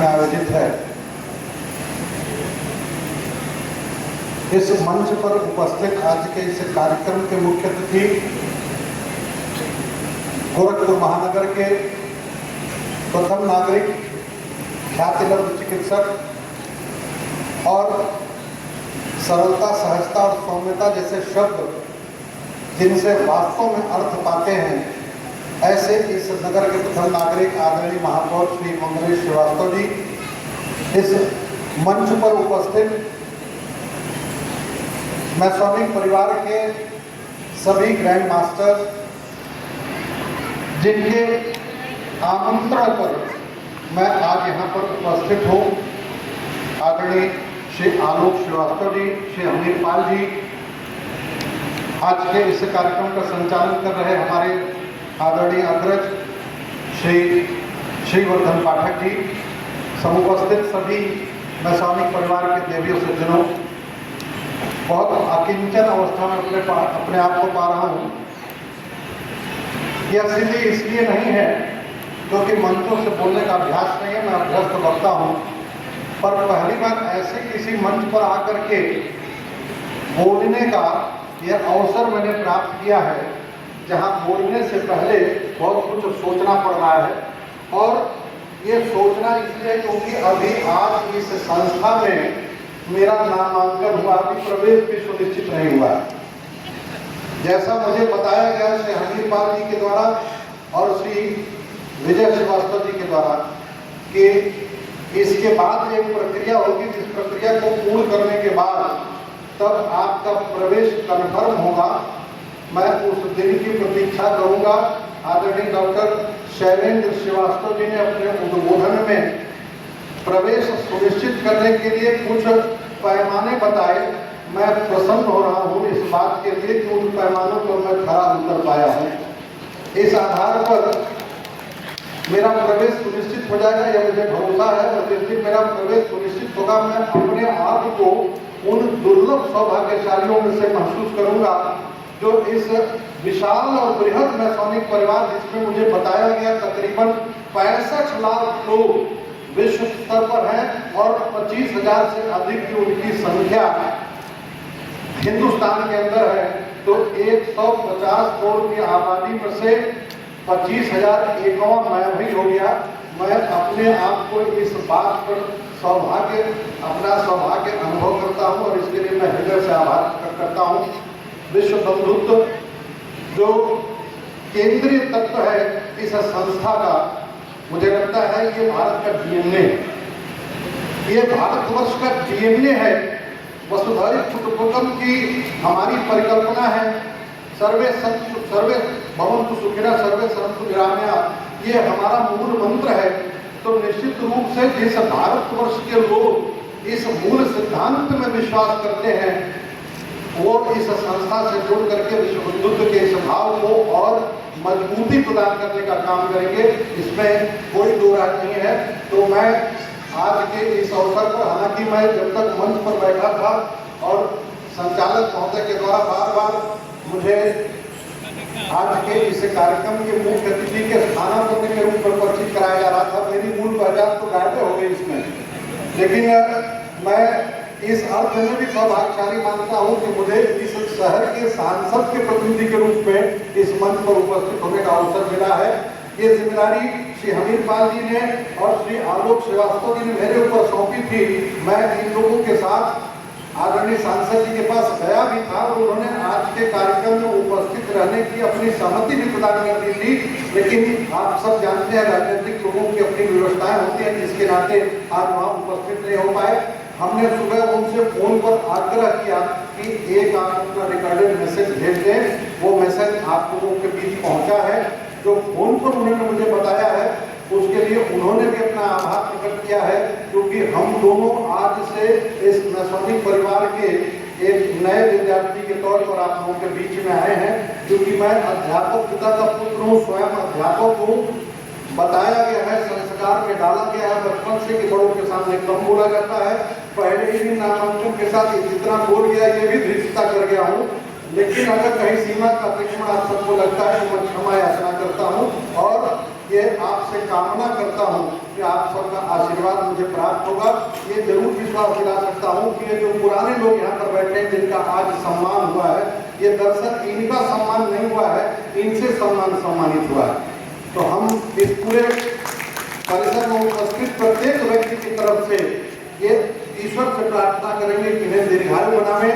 में आयोजित है। इस मंच पर उपस्थित आज के इस कार्यक्रम के मुख्य अतिथि गोरखपुर महानगर के प्रथम नागरिक, ख्यातिलब्ध चिकित्सक और सरलता, सहजता और सौम्यता जैसे शब्द जिनसे वास्तव में अर्थ पाते हैं, ऐसे इस नगर के प्रथम नागरिक आदरणीय महापौर श्री मंगलेश श्रीवास्तव जी, इस मंच पर उपस्थित मैसोनिक परिवार के सभी ग्रैंड मास्टर, जिनके आमंत्रण पर मैं आज यहाँ पर उपस्थित हूँ, आदरणीय श्री आलोक श्रीवास्तव जी, श्री हमीरपाल जी, आज के इस कार्यक्रम का संचालन कर रहे हमारे आदरणीय अग्रज श्री श्रीवर्धन पाठक जी, समुपस्थित सभी मैसोनिक परिवार के देवी सज्जनों, बहुत अकिंचन अवस्था में अपने आप को पा रहा हूँ। यह स्थिति इसलिए नहीं है क्योंकि मंचों से बोलने का अभ्यास नहीं है, मैं अभ्यस्त वक्ता हूँ, पर पहली बार ऐसे किसी मंच पर आकर के बोलने का यह अवसर मैंने प्राप्त किया है जहाँ बोलने से पहले बहुत कुछ सोचना पड़ रहा है। और ये सोचना इसलिए क्योंकि अभी आज इस संस्था में मेरा नामांकन हुआ, अभी प्रवेश भी सुनिश्चित नहीं हुआ। जैसा मुझे बताया गया श्री हमीरपाल जी के द्वारा और श्री विजय श्रीवास्तव जी के द्वारा कि इसके बाद एक प्रक्रिया होगी, जिस प्रक्रिया को पूर्ण करने के बाद तब आपका प्रवेश कन्फर्म होगा। मैं उस दिन की प्रतीक्षा करूंगा। आदरणीय डॉक्टर शैलेंद्र श्रीवास्तव जी ने अपने उद्बोधन में प्रवेश सुनिश्चित करने के लिए कुछ पैमाने बताए। मैं प्रसन्न हो रहा हूँ इस बात के लिए कि उन पैमानों पर मैं खरा उतर पाया हूँ। इस आधार पर मेरा प्रवेश सुनिश्चित हो जाएगा, यह मुझे भरोसा है। और जिस दिन मेरा प्रवेश सुनिश्चित होगा, मैं अपने आप को उन दुर्लभ सौभाग्यशालियों में से महसूस करूंगा जो इस विशाल और बृहद मैसोनिक परिवार, जिसमें मुझे बताया गया तकरीबन 65 लाख लोग विश्व स्तर पर हैं और 25,000 से अधिक की उनकी संख्या हिंदुस्तान के अंदर है। तो 150 करोड़ की आबादी में से 25,000 एकवा मैं भी हो गया। मैं अपने आप को इस बात पर अपना सौभाग्य अनुभव करता हूँ और इसके लिए मैं हृदय से आभार प्रकट करता हूँ। विश्व बंधुत्व जो केंद्रीय तत्व है इस संस्था का, मुझे लगता है ये भारत का डीएनए, ये भारतवर्ष का डीएनए है। वसुधैव कुटुंबकम की हमारी परिकल्पना है, सर्वे भवन्तु सुखिनः सर्वे सन्तु निरामयाः, ये हमारा मूल मंत्र है। तो निश्चित रूप से जिस भारतवर्ष के लोग इस मूल सिद्धांत में विश्वास करते हैं, वो इस संस्था से जुड़ करके विश्व बंधुत्व के इस भाव को और मजबूती प्रदान करने का काम करेंगे, इसमें कोई दो राय नहीं है। तो मैं आज के इस अवसर पर, हालांकि मैं जब तक मंच पर बैठा था और संचालक महोदय के द्वारा बार बार मुझे आज के इस कार्यक्रम के मुख्य अतिथि के स्थानापन्न के रूप में परिचित कराया जा रहा था, मेरी मूल पहचान तो गायब हो गई इसमें। लेकिन मैं इस अर्थ में भी सौभाग्यशाली मानता हूँ कि मुझे इस शहर के सांसद के प्रतिनिधि के रूप में इस मंच पर उपस्थित होने का अवसर मिला है। ये जिम्मेदारी श्री हमीरपाल जी ने और श्री आलोक श्रीवास्तव जी ने मेरे ऊपर सौंपी थी। मैं इन लोगों के साथ आदरणीय सांसद जी के पास गया भी था और उन्होंने आज के कार्यक्रम में उपस्थित रहने की अपनी सहमति भी प्रदान कर दी थी। लेकिन आप सब जानते हैं राजनीतिक लोगों की अपनी व्यवस्थाएं होती हैं, जिसके नाते आज वहाँ उपस्थित नहीं हो पाए। हमने सुबह उनसे फोन पर आग्रह किया कि एक आप अपना रिकॉर्डेड मैसेज भेज दें। वो मैसेज आप लोगों के बीच पहुंचा है। जो फोन पर उन्होंने मुझे बताया है उसके लिए उन्होंने भी अपना आभार प्रकट किया है, क्योंकि हम दोनों आज से इस मैसोनिक परिवार के एक नए विद्यार्थी के तौर पर आप लोगों के बीच में आए हैं। क्योंकि मैं अध्यापक पिता का पुत्र हूँ, स्वयं अध्यापक हूँ। बताया गया है, संस्कार में डाला गया है बचपन से कि बड़ों के सामने कम बोला जाता है। पहले ही दिन नामांकन के साथ जितना बोल गया ये भी धृष्टता कर गया हूँ। लेकिन अगर कहीं सीमा का अतिक्रमण आप सबको लगता है तो मैं क्षमा याचना करता हूँ। और ये आपसे कामना करता हूँ कि आप सबका आशीर्वाद मुझे प्राप्त होगा। ये जरूर विश्वास दिला सकता हूँ कि ये जो पुराने लोग यहाँ पर बैठे हैं जिनका आज सम्मान हुआ है, ये दरअसल इनका सम्मान नहीं हुआ है, इनसे सम्मानित हुआ है। तो हम इस पूरे परिसर में उपस्थित प्रत्येक व्यक्ति की तरफ से ये ईश्वर से प्रार्थना करेंगे कि इन्हें दीर्घायु बनावे,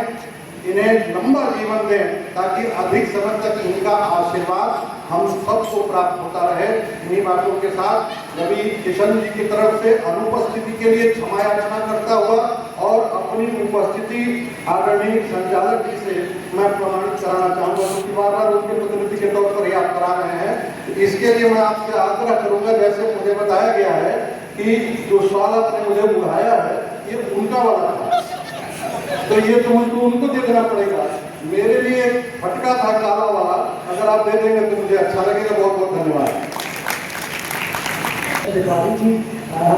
इन्हें लंबा जीवन दें, ताकि अधिक समय तक इनका आशीर्वाद हम सबको प्राप्त होता रहे। इन्हीं बातों के साथ रवि किशन जी की तरफ से अनुपस्थिति के लिए क्षमा याचना करता हुआ और अपनी उपस्थिति आदरणीय संचालक जी से मैं प्रमाणित कराना चाहूँगा, क्योंकि बार-बार उनके प्रतिनिधि के तौर पर याद करा रहे हैं। इसके लिए मैं आपसे आग्रह करूँगा, जैसे मुझे बताया गया है कि जो सवाल आपने मुझे उठाया है ये उनका वाला था, तो ये तो मुझको उनको दे देना पड़ेगा। मेरे लिए फटका था काला वाला, अगर आप दे देंगे तो मुझे अच्छा लगेगा। बहुत बहुत धन्यवाद।